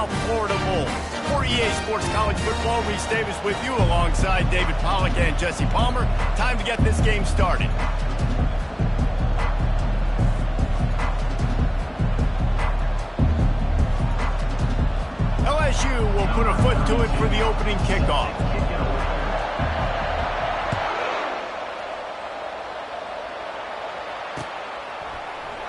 South Florida Bulls. For EA Sports College Football, Reese Davis with you alongside David Pollack and Jesse Palmer. Time to get this game started. LSU will put a foot to it for the opening kickoff.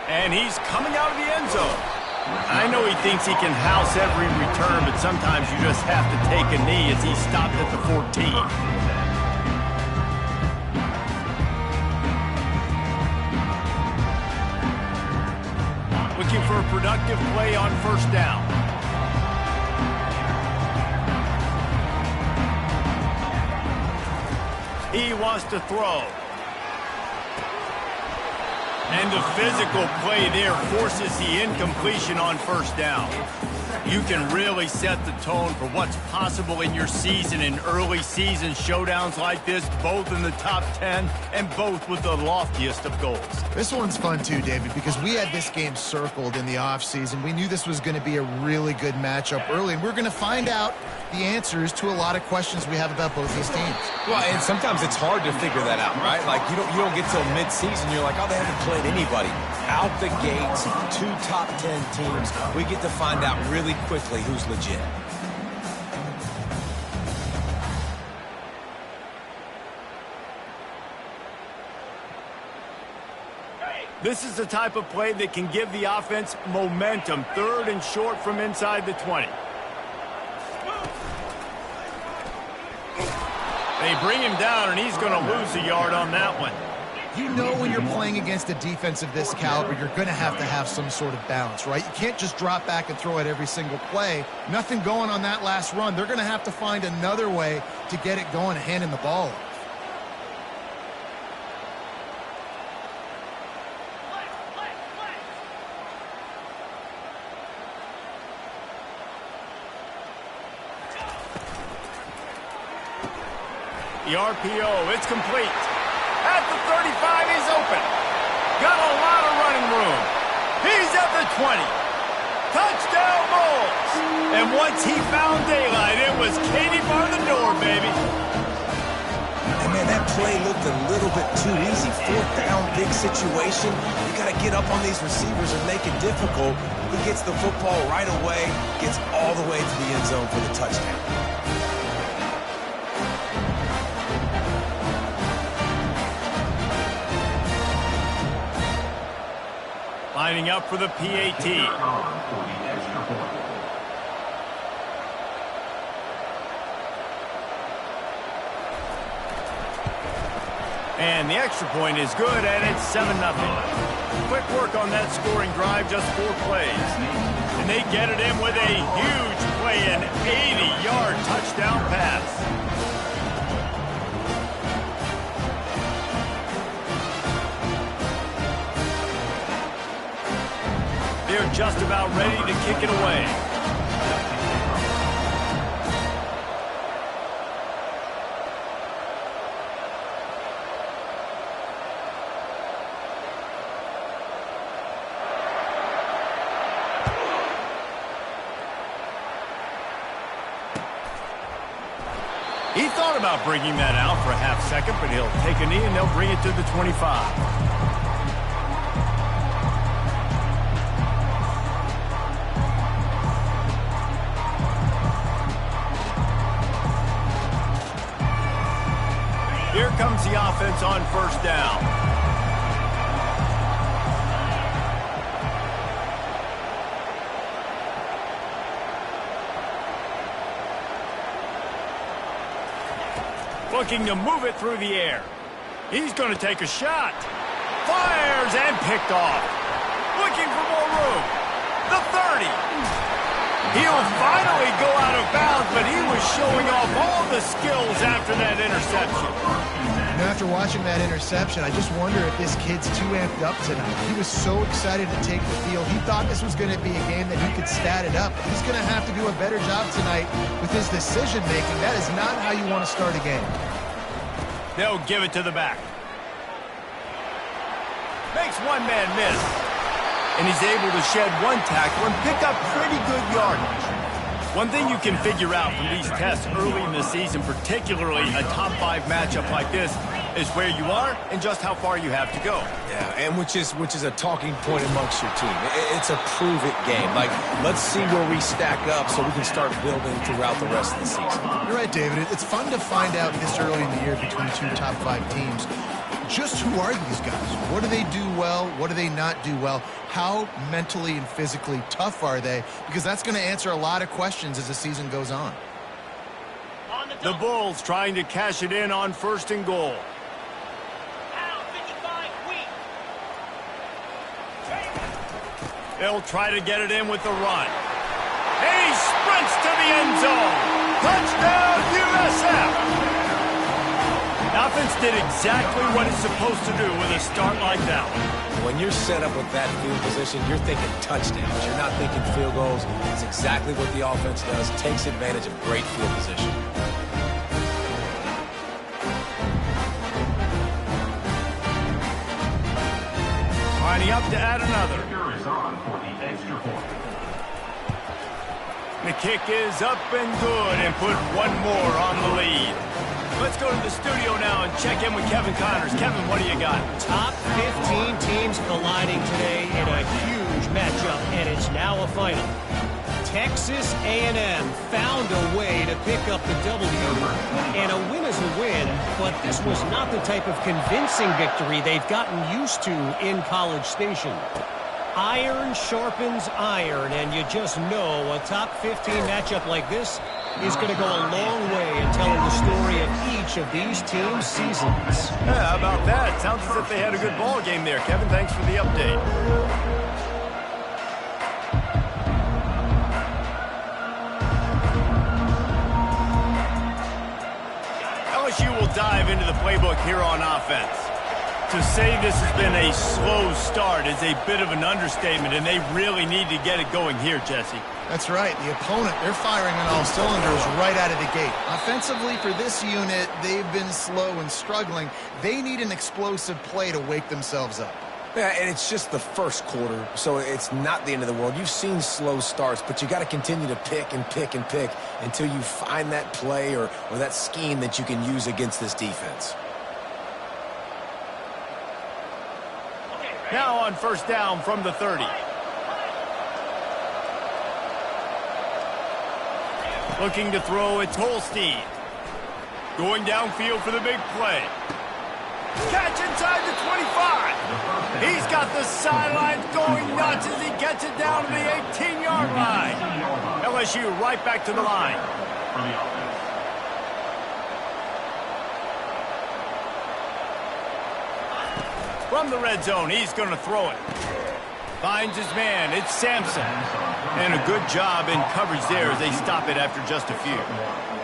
And he's coming out of the end zone. I know he thinks he can house every return, but sometimes you just have to take a knee as he stopped at the 14. Looking for a productive play on first down. He wants to throw. And the physical play there forces the incompletion on first down. You can really set the tone for what's possible in your season in early season showdowns like this, both in the top 10 and both with the loftiest of goals. This one's fun too, David, because we had this game circled in the offseason. We knew this was going to be a really good matchup early, and we're going to find out the answers to a lot of questions we have about both these teams. Well, and sometimes it's hard to figure that out, right? Like, you don't get till mid-season, you're like, oh, they haven't played anybody. Out the gates, 2 top 10 teams, we get to find out really quickly who's legit. This is the type of play that can give the offense momentum. 3rd and short from inside the 20. They bring him down, and he's going to lose a yard on that one. You know when you're playing against a defense of this caliber, you're going to have some sort of balance, right? You can't just drop back and throw it every single play. Nothing going on that last run. They're going to have to find another way to get it going, handing the ball off. The RPO, it's complete. At the 35, he's open. Got a lot of running room. He's at the 20. Touchdown Bulls. And once he found daylight, it was Katie bar the door, baby. And man, that play looked a little bit too easy. 4th down, big situation. You got to get up on these receivers and make it difficult. He gets the football right away, gets all the way to the end zone for the touchdown. Lining up for the PAT. And the extra point is good, and it's 7-0. Quick work on that scoring drive, just 4 plays. And they get it in with a huge play, an 80-yard touchdown pass. They're just about ready to kick it away. He thought about bringing that out for a half second, but he'll take a knee and they'll bring it to the 25. Here comes the offense on first down. Looking to move it through the air. He's going to take a shot. Fires and picked off. Looking for more room. The 30. He'll finally go out of bounds, but he was showing off all the skills after that interception. You know, after watching that interception, I just wonder if this kid's too amped up tonight. He was so excited to take the field. He thought this was going to be a game that he could stat it up. He's going to have to do a better job tonight with his decision-making. That is not how you want to start a game. They'll give it to the back. Makes one man miss. And he's able to shed one tackle and pick up pretty good yardage. One thing you can figure out from these tests early in the season, particularly a top 5 matchup like this, is where you are and just how far you have to go. Yeah, and which is a talking point amongst your team. It's a prove-it game. Like, let's see where we stack up so we can start building throughout the rest of the season. You're right, David. It's fun to find out this early in the year between 2 top 5 teams. Just who are these guys? What do they do well? What do they not do well? How mentally and physically tough are they? Because that's going to answer a lot of questions as the season goes on. The Bulls trying to cash it in on 1st and goal. They'll try to get it in with the run. He sprints to the end zone. Touchdown, USF! Offense did exactly what it's supposed to do with a start like that one. When you're set up with that field position, you're thinking touchdowns. You're not thinking field goals. It's exactly what the offense does. Takes advantage of great field position. Lining up to add another. The kick is up and good and put one more on the lead. Let's go to the studio now and check in with Kevin Connors. Kevin, what do you got? Top 15 teams colliding today in a huge matchup, and it's now a final. Texas A&M found a way to pick up the W, and a win is a win, but this was not the type of convincing victory they've gotten used to in College Station. Iron sharpens iron, and you just know a top 15 matchup like this is going to go a long way in telling the story of each of these teams' seasons. Yeah, how about that? Sounds as if they had a good ball game there. Kevin, thanks for the update. LSU will dive into the playbook here on offense. To say this has been a slow start is a bit of an understatement, and they really need to get it going here, Jesse. That's right. The opponent, they're firing on all cylinders right out of the gate. Offensively, for this unit, they've been slow and struggling. They need an explosive play to wake themselves up. Yeah, and it's just the first quarter, so it's not the end of the world. You've seen slow starts, but you got to continue to pick and pick and pick until you find that play or that scheme that you can use against this defense. Now on 1st down from the 30. Looking to throw, it's Holstein. Going downfield for the big play. Catch inside the 25. He's got the sidelines going nuts as he gets it down to the 18-yard line. LSU right back to the line. From the red zone, he's going to throw it. Finds his man. It's Sampson. And a good job in coverage there as they stop it after just a few.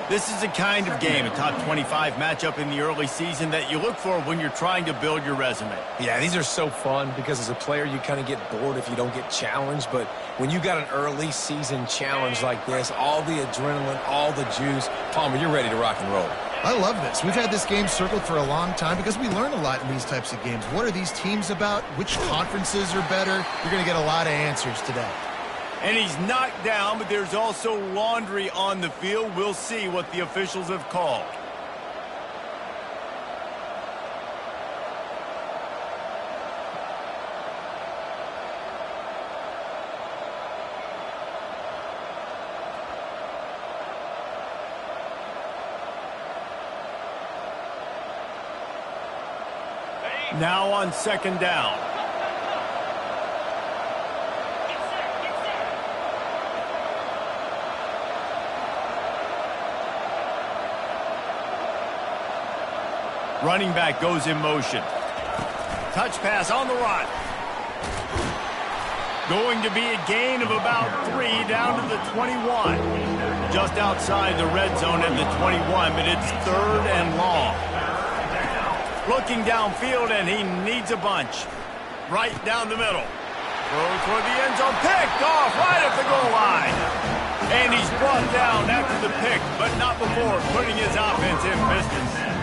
This is the kind of game, a top 25 matchup in the early season, that you look for when you're trying to build your resume. Yeah, these are so fun because as a player, you kind of get bored if you don't get challenged. But when you got an early season challenge like this, all the adrenaline, all the juice, Palmer, you're ready to rock and roll. I love this. We've had this game circled for a long time because we learn a lot in these types of games. What are these teams about? Which conferences are better? You're going to get a lot of answers today. And he's knocked down, but there's also laundry on the field. We'll see what the officials have called. Now on 2nd down. Running back goes in motion. Touch pass on the run. Going to be a gain of about 3 down to the 21. Just outside the red zone at the 21, but it's 3rd and long. Looking downfield, and he needs a bunch. Right down the middle. Throws for the end zone. Picked off right at the goal line. And he's brought down after the pick, but not before putting his offense in business.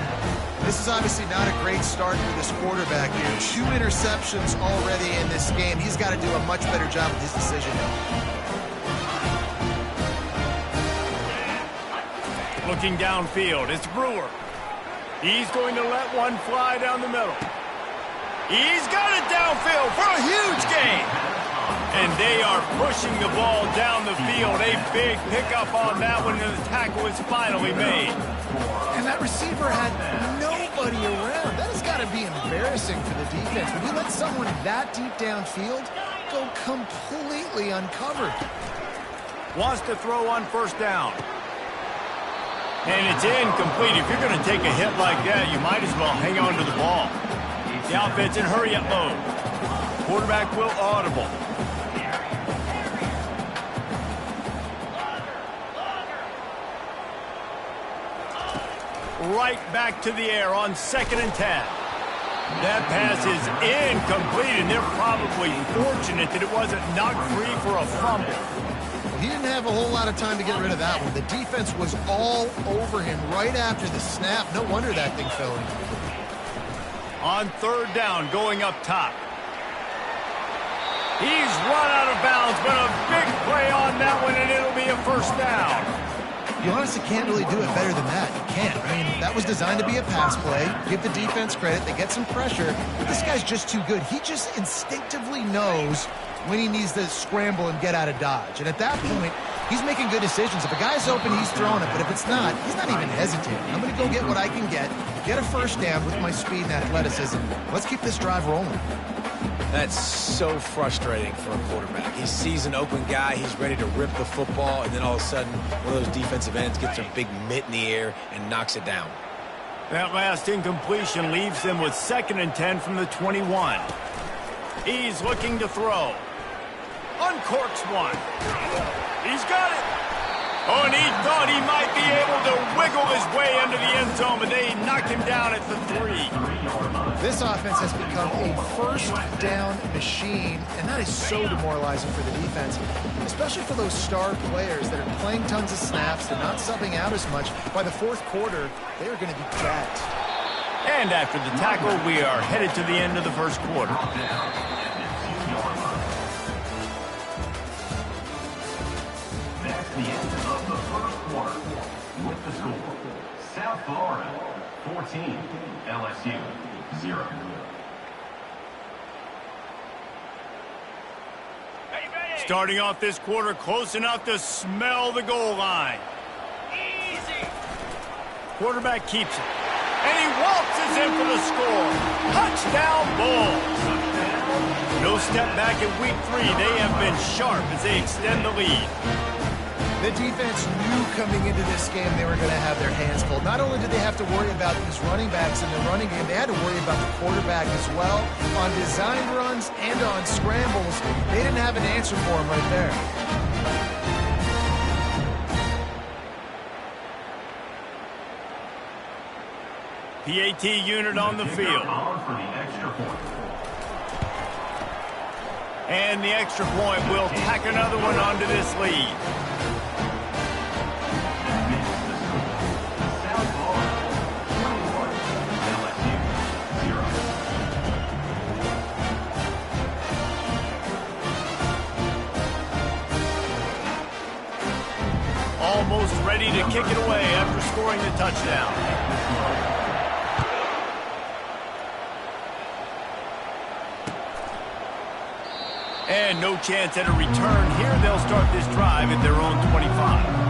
This is obviously not a great start for this quarterback here. 2 interceptions already in this game. He's got to do a much better job with his decision. Looking downfield, it's Brewer. He's going to let one fly down the middle. He's got it downfield for a huge gain. And they are pushing the ball down the field. A big pickup on that one, and the tackle is finally made. And that receiver had nobody around. That has got to be embarrassing for the defense. When you let someone that deep downfield go completely uncovered. Wants to throw on first down. And it's incomplete. If you're going to take a hit like that, you might as well hang on to the ball. The offense in hurry-up mode. Quarterback will audible. Right back to the air on 2nd and 10. That pass is incomplete, and they're probably fortunate that it wasn't knocked free for a fumble. He didn't have a whole lot of time to get rid of that one. The defense was all over him right after the snap. No wonder that thing fell in. On 3rd down, going up top. He's run out of bounds, but a big play on that one, and it'll be a first down. You honestly can't really do it better than that. You can't. I mean, that was designed to be a pass play. Give the defense credit. They get some pressure. But this guy's just too good. He just instinctively knows when he needs to scramble and get out of dodge. And at that point, he's making good decisions. If a guy's open, he's throwing it. But if it's not, he's not even hesitating. I'm going to go get what I can get a first down with my speed and athleticism. Let's keep this drive rolling. That's so frustrating for a quarterback. He sees an open guy, he's ready to rip the football, and then all of a sudden, one of those defensive ends gets their big mitt in the air and knocks it down. That last incompletion leaves them with 2nd and 10 from the 21. He's looking to throw. Uncorks one. He's got it. Oh, and he thought he might be able to wiggle his way into the end zone, but they knocked him down at the 3. This offense has become a first down machine, and that is so demoralizing for the defense, especially for those star players that are playing tons of snaps. They're not subbing out as much. By the 4th quarter, they are going to be jacked. And after the tackle, we are headed to the end of the 1st quarter. That's the end of the 1st quarter. With the score, South Florida 14, LSU 0. Starting off this quarter close enough to smell the goal line. Easy. Quarterback keeps it. And he waltzes in for the score. Touchdown Bulls. No step back in week 3. They have been sharp as they extend the lead. The defense knew coming into this game they were going to have their hands full. Not only did they have to worry about these running backs in the running game, they had to worry about the quarterback as well. On design runs and on scrambles, they didn't have an answer for him right there. PAT unit on the field. And the extra point will tack another one onto this lead. Almost ready to kick it away after scoring the touchdown. And no chance at a return here. They'll start this drive at their own 25.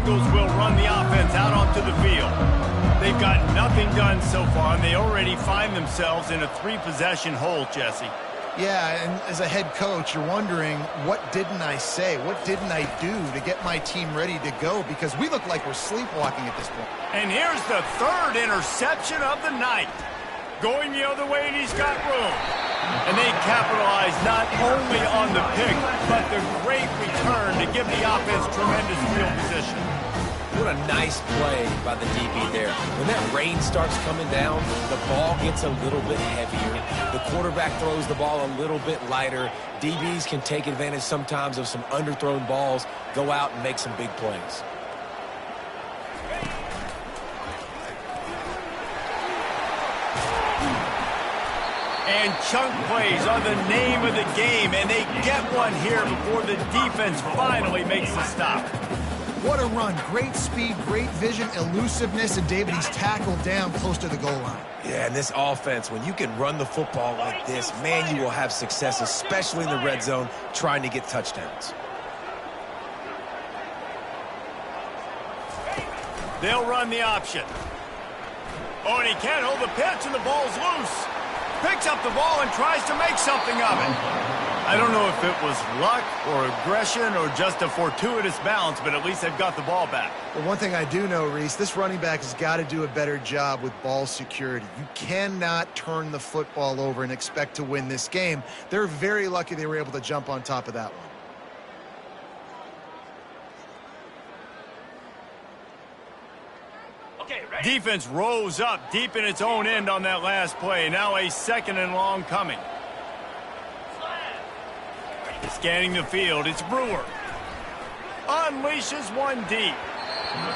Will run the offense out onto the field. They've got nothing done so far, and they already find themselves in a 3-possession hole, Jesse. Yeah, and as a head coach, you're wondering, what didn't I say? What didn't I do to get my team ready to go? Because we look like we're sleepwalking at this point. And here's the 3rd interception of the night. Going the other way, and he's got room. And they capitalize not only on the pick, but the great return to give the offense tremendous field position. What a nice play by the DB there. When that rain starts coming down, the ball gets a little bit heavier. The quarterback throws the ball a little bit lighter. DBs can take advantage sometimes of some underthrown balls, go out and make some big plays. And chunk plays are the name of the game, and they get one here before the defense finally makes the stop. What a run. Great speed, great vision, elusiveness, and David, he's tackled down close to the goal line. Yeah, and this offense, when you can run the football like this, man, you will have success, especially in the red zone, trying to get touchdowns. They'll run the option. Oh, and he can't hold the pitch, and the ball's loose. Picks up the ball and tries to make something of it. I don't know if it was luck or aggression or just a fortuitous bounce, but at least they've got the ball back. Well, one thing I do know, Reese, this running back has got to do a better job with ball security. You cannot turn the football over and expect to win this game. They're very lucky they were able to jump on top of that one. Defense rose up deep in its own end on that last play. Now a 2nd and long coming. Scanning the field, it's Brewer. Unleashes one deep.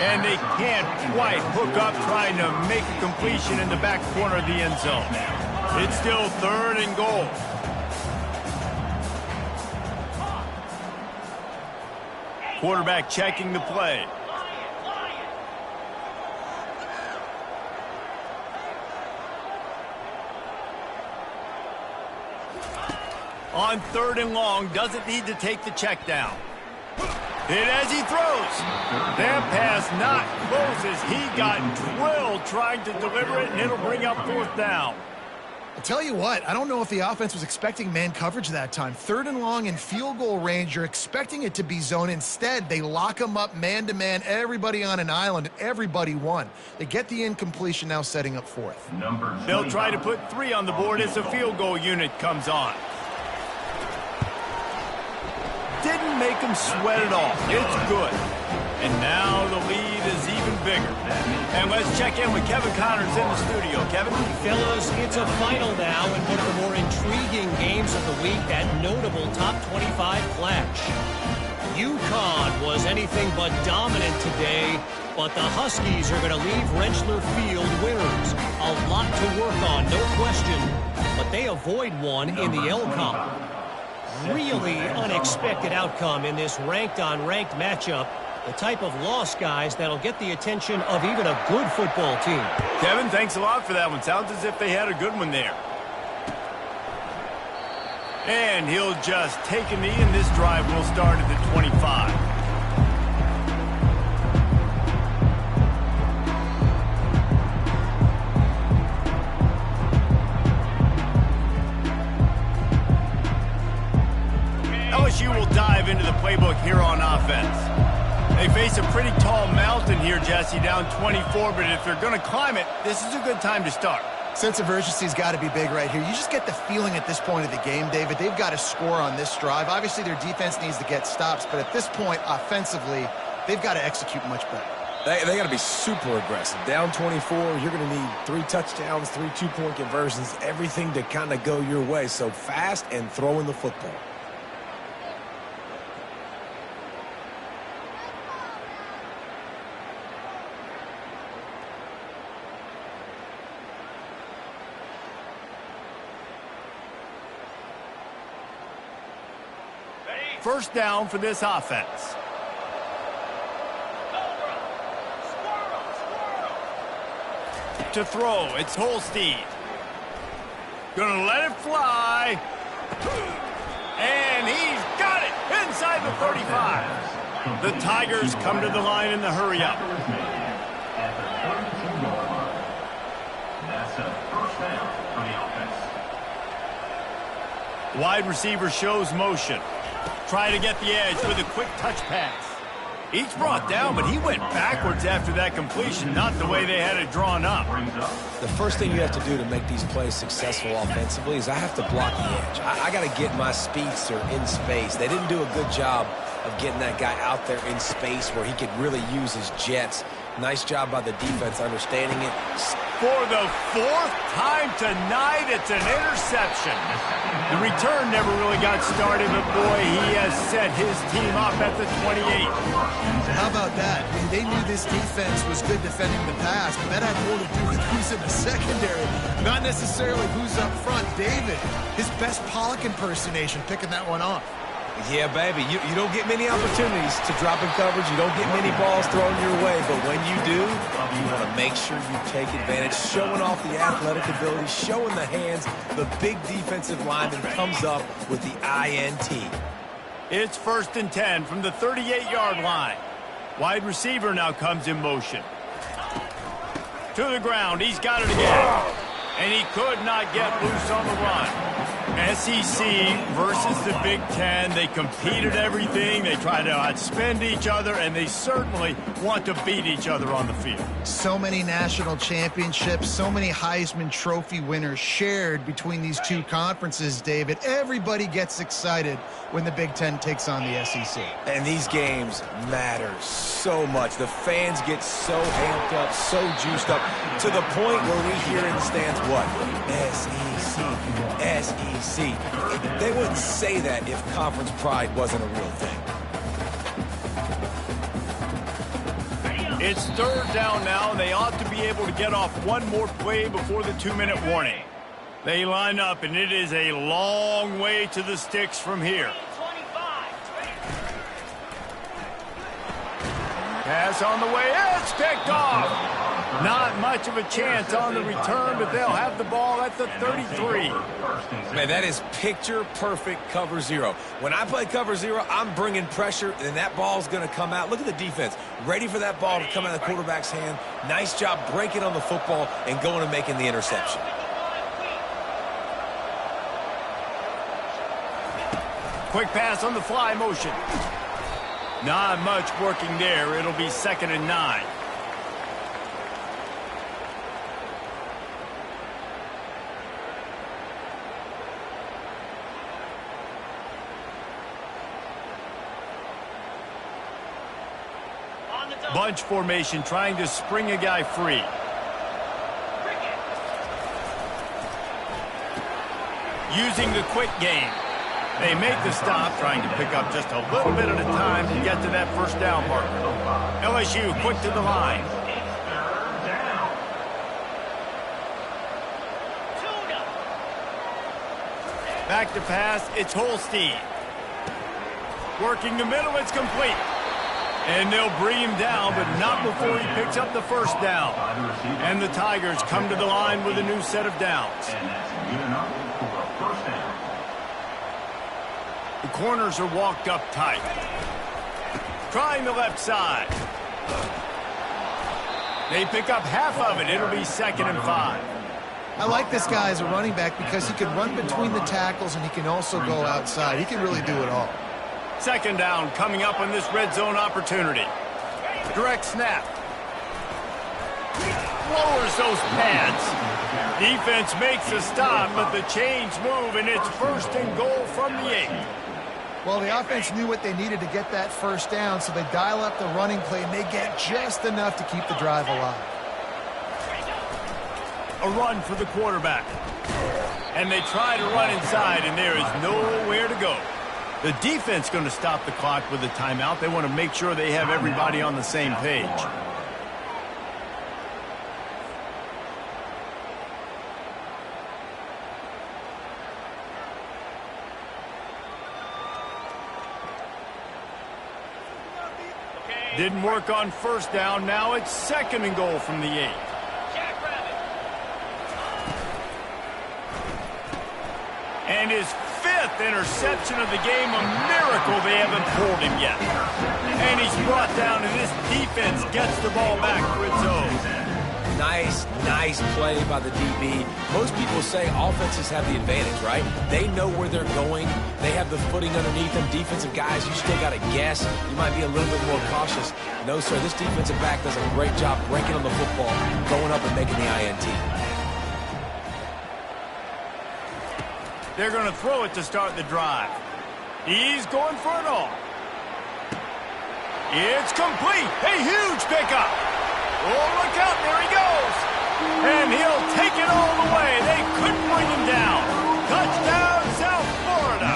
And they can't quite hook up trying to make a completion in the back corner of the end zone. It's still 3rd and goal. Quarterback checking the play. On 3rd and long, doesn't need to take the check down. Hit as he throws. That pass not close as he got drilled trying to deliver it, and it'll bring up 4th down. I'll tell you what, I don't know if the offense was expecting man coverage that time. 3rd and long in field goal range, you're expecting it to be zone. Instead, they lock them up man-to-man, everybody on an island, and everybody won. They get the incompletion, now setting up 4th. They'll try to put 3 on the board as the field goal unit comes on. Didn't make them sweat it off. It's good. And now the lead is even bigger. And let's check in with Kevin Connors in the studio. Kevin? Fellas, it's a final now in one of the more intriguing games of the week, that notable top 25 clash. UConn was anything but dominant today, but the Huskies are going to leave Rentschler Field winners. A lot to work on, no question, but they avoid one in the L-Comp. Really unexpected outcome in this ranked-on-ranked matchup. The type of loss, guys, that'll get the attention of even a good football team. Kevin, thanks a lot for that one. Sounds as if they had a good one there. And he'll just take a knee, and this drive will start at the 25. LSU will dive into the playbook here on offense. They face a pretty tall mountain here, Jesse, down 24, but if they're going to climb it, this is a good time to start. Sense of urgency's got to be big right here. You just get the feeling at this point of the game, David, they've got to score on this drive. Obviously, their defense needs to get stops, but at this point, offensively, they've got to execute much better. They got to be super aggressive. Down 24, you're going to need 3 touchdowns, 3 two-point conversions, everything to kind of go your way. So fast and throwing the football. First down for this offense. To throw, it's Holstein. Gonna let it fly. And he's got it inside the 35. The Tigers come to the line in the hurry-up. That's a first down for the offense. Wide receiver shows motion. Try to get the edge with a quick touch pass. Each brought down, but he went backwards after that completion, not the way they had it drawn up. The first thing you have to do to make these plays successful offensively is I have to block the edge. I got to get my speedster in space. They didn't do a good job of getting that guy out there in space where he could really use his jets. Nice job by the defense understanding it, For the fourth time tonight, it's an interception. The return never really got started, but boy, he has set his team up at the 28. How about that? I mean, they knew this defense was good defending the pass, but that had more to do with who's in the secondary, not necessarily who's up front. David, his best Pollock impersonation, picking that one off. Yeah, baby, you don't get many opportunities to drop in coverage. You don't get many balls thrown your way, but when you do, you want to make sure you take advantage, showing off the athletic ability, showing the hands. The big defensive lineman comes up with the INT. It's 1st and 10 from the 38-yard line. Wide receiver now comes in motion. To the ground, he's got it again. And he could not get loose on the run. SEC versus the Big Ten. They compete at everything. They try to outspend each other, and they certainly want to beat each other on the field. So many national championships, so many Heisman Trophy winners shared between these two conferences, David. Everybody gets excited when the Big Ten takes on the SEC. And these games matter so much. The fans get so amped up, so juiced up, to the point where we hear in the stands, what? SEC, SEC. They wouldn't say that if conference pride wasn't a real thing. It's 3rd down now, and they ought to be able to get off one more play before the 2-minute warning. They line up, and it is a long way to the sticks from here. Pass on the way, it's picked off. Not much of a chance on the return, but they'll have the ball at the 33. Man, that is picture-perfect cover zero. When I play cover zero, I'm bringing pressure, and that ball's going to come out. Look at the defense. Ready for that ball to come out of the quarterback's hand. Nice job breaking on the football and going and making the interception. Quick pass on the fly motion. Not much working there. It'll be 2nd and 9. Bunch formation, trying to spring a guy free. Using the quick game. They make the stop, trying to pick up just a little bit at a time to get to that 1st down marker. LSU quick to the line. Back to pass, it's Holstein. Working the middle, it's complete. And they'll bring him down, but not before he picks up the 1st down. And the Tigers come to the line with a new set of downs. And that's good enough for a 1st down. The corners are walked up tight. Trying the left side. They pick up half of it. It'll be 2nd and 5. I like this guy as a running back because he can run between the tackles and he can also go outside. He can really do it all. 2nd down coming up on this red zone opportunity. Direct snap. Lowers those pads. Defense makes a stop, but the chains move, and it's 1st and goal from the 8. Well, the offense knew what they needed to get that 1st down, so they dial up the running play, and they get just enough to keep the drive alive. A run for the quarterback. And they try to run inside, and there is nowhere to go. The defense going to stop the clock with a timeout. They want to make sure they have everybody on the same page. Didn't work on 1st down. Now it's 2nd and goal from the 8. And his 5th interception of the game, a miracle they haven't pulled him yet. And he's brought down, and this defense gets the ball back for its own. Nice play by the DB. Most people say offenses have the advantage, right? They know where they're going. They have the footing underneath them. Defensive guys, you still got to guess. You might be a little bit more cautious. No, sir, this defensive back does a great job breaking on the football, going up and making the INT. They're going to throw it to start the drive. He's going for it all. It's complete. A huge pickup. Oh, look out. There he goes. And he'll take it all the way. They couldn't bring him down. Touchdown, South Florida.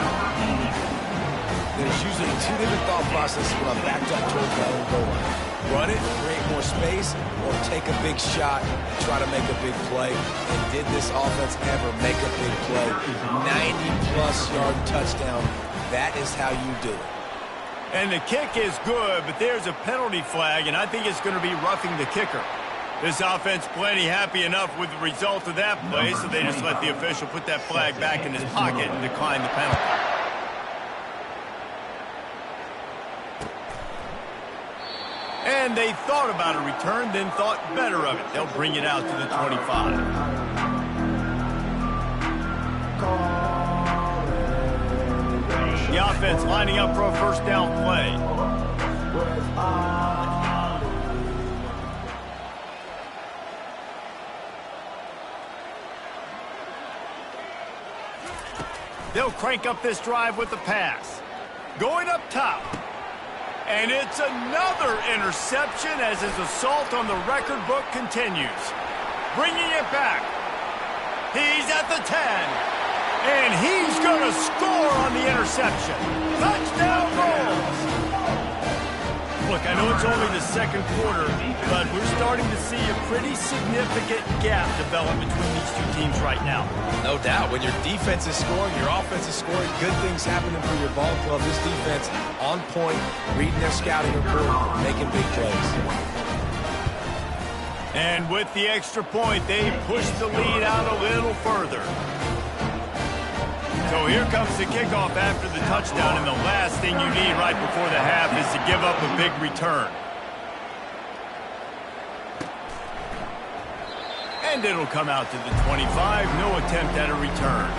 There's usually two different thought processes when I'm backed up towards my own goal line. Run it, create more space, or take a big shot and try to make a big play. And did this offense ever make a big play? 90-plus yard touchdown. That is how you do it. And the kick is good, but there's a penalty flag, and I think it's going to be roughing the kicker. This offense plenty happy enough with the result of that play, so they just let the official put that flag back in his pocket and decline the penalty. And they thought about a return, then thought better of it. They'll bring it out to the 25. The offense lining up for a first down play. They'll crank up this drive with the pass. Going up top. And it's another interception as his assault on the record book continues. Bringing it back. He's at the 10. And he's going to score on the interception. Touchdown Bulls! Look, I know it's only the second quarter, but we're starting to see a pretty significant gap develop between these two teams right now. No doubt. When your defense is scoring, your offense is scoring, good things happening for your ball club. This defense on point, reading their scouting report, making big plays. And with the extra point, they push the lead out a little further. So here comes the kickoff after the touchdown, and the last thing you need right before the half is to give up a big return. And it'll come out to the 25. No attempt at a return.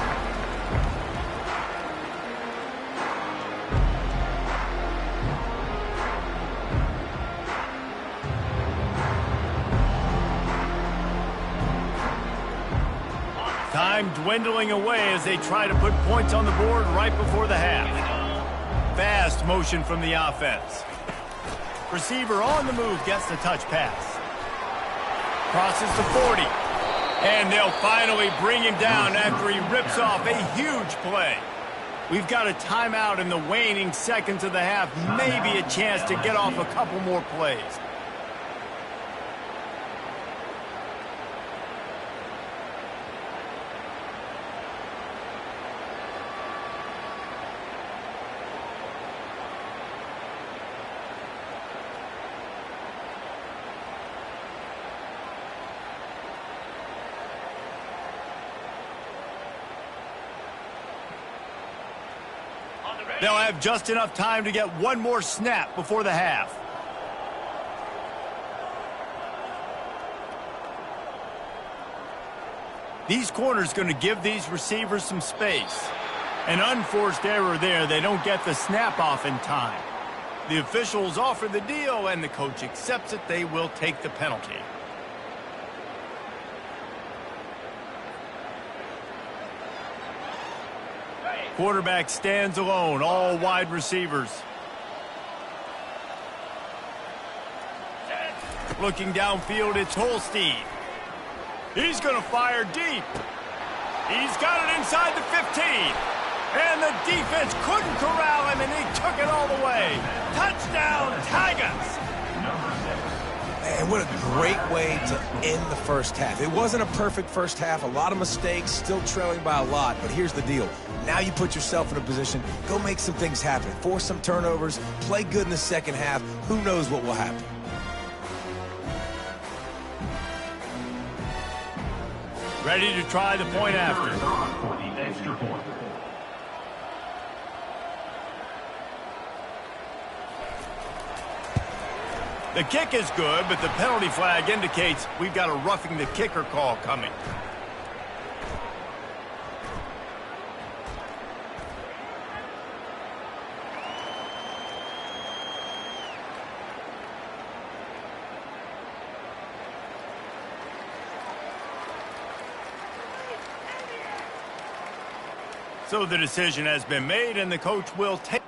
Time dwindling away as they try to put points on the board right before the half. Fast motion from the offense. Receiver on the move gets the touch pass. Crosses to 40. And they'll finally bring him down after he rips off a huge play. We've got a timeout in the waning seconds of the half. Maybe a chance to get off a couple more plays. They'll have just enough time to get one more snap before the half. These corners going to give these receivers some space. An unforced error there. They don't get the snap off in time. The officials offer the deal, and the coach accepts it. They will take the penalty. Quarterback stands alone, all wide receivers. Looking downfield, it's Holstein. He's going to fire deep. He's got it inside the 15. And the defense couldn't corral him, and he took it all the way. Touchdown, Tigers! Man, what a great way to end the first half. It wasn't a perfect first half, a lot of mistakes, still trailing by a lot, but here's the deal. Now you put yourself in a position, go make some things happen, force some turnovers, play good in the second half. Who knows what will happen? Ready to try the point after. For the extra point. The kick is good, but the penalty flag indicates we've got a roughing the kicker call coming. So the decision has been made, and the coach will take